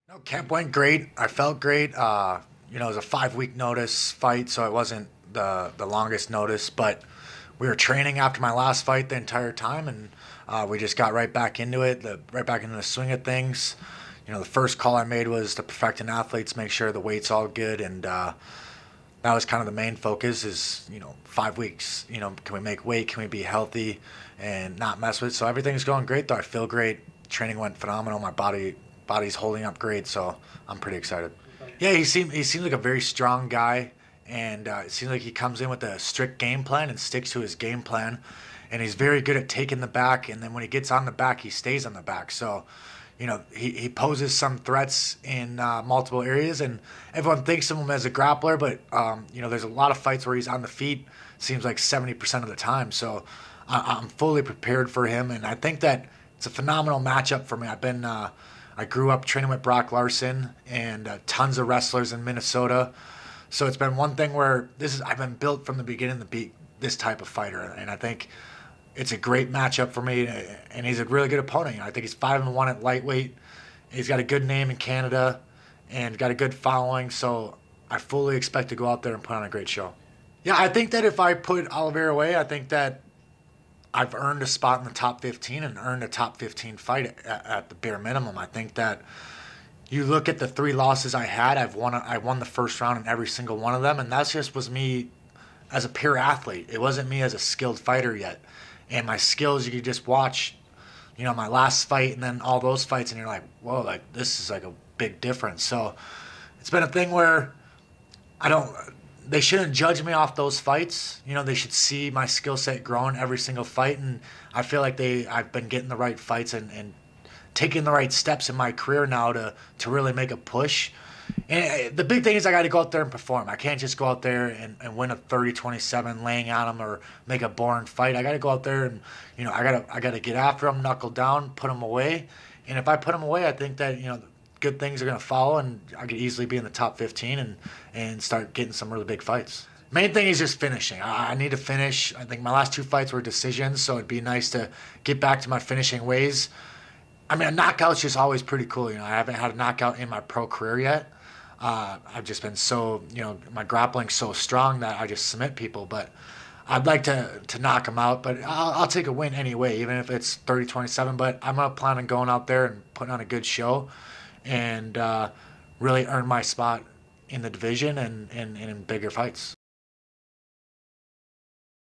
No, camp went great. I felt great. It was a 5 week notice fight, so it wasn't the longest notice, but we were training after my last fight the entire time, and we just got right back into it, right back into the swing of things. The first call I made was to perfect an athletes, make sure the weight's all good, and that was kind of the main focus. Is 5 weeks. Can we make weight? Can we be healthy and not mess with it? So everything's going great, though. I feel great. Training went phenomenal. My body's holding up great, so I'm pretty excited. Yeah, he seemed like a very strong guy, and it seems like he comes in with a strict game plan and sticks to his game plan, and he's very good at taking the back. And then when he gets on the back, he stays on the back. So, he poses some threats in multiple areas, and everyone thinks of him as a grappler, but there's a lot of fights where he's on the feet. Seems like 70% of the time. So I'm fully prepared for him, and I think that it's a phenomenal matchup for me. I grew up training with Brock Larson and tons of wrestlers in Minnesota. So it's been one thing where I've been built from the beginning to be this type of fighter, and I think it's a great matchup for me. And he's a really good opponent. I think he's 5-1 at lightweight. He's got a good name in Canada and got a good following. So I fully expect to go out there and put on a great show. Yeah, I think that if I put Oliveira away, I think that I've earned a spot in the top 15 and earned a top 15 fight at the bare minimum. I think that you look at the three losses I had, I won the first round in every single one of them, and that just was me as a pure athlete. It wasn't me as a skilled fighter yet. And my skills, you could just watch, my last fight and then all those fights, and you're like, whoa, like this is like a big difference. So it's been a thing where I don't. They shouldn't judge me off those fights. They should see my skill set growing every single fight, and I feel like I've been getting the right fights and taking the right steps in my career now to really make a push. And the big thing is I got to go out there and perform. I can't just go out there and win a 30-27 laying on them or make a boring fight. I got to go out there and I got to get after them, knuckle down, put them away. And if I put them away, I think that good things are going to follow, and I could easily be in the top 15 and start getting some really big fights. Main thing is just finishing. I need to finish. I think my last two fights were decisions, so it'd be nice to get back to my finishing ways. I mean, a knockout's just always pretty cool. I haven't had a knockout in my pro career yet. I've just been so, my grappling's so strong that I just submit people. But I'd like to knock them out. But I'll take a win anyway, even if it's 30-27. But I'm going to plan on going out there and putting on a good show and really earn my spot in the division and in bigger fights.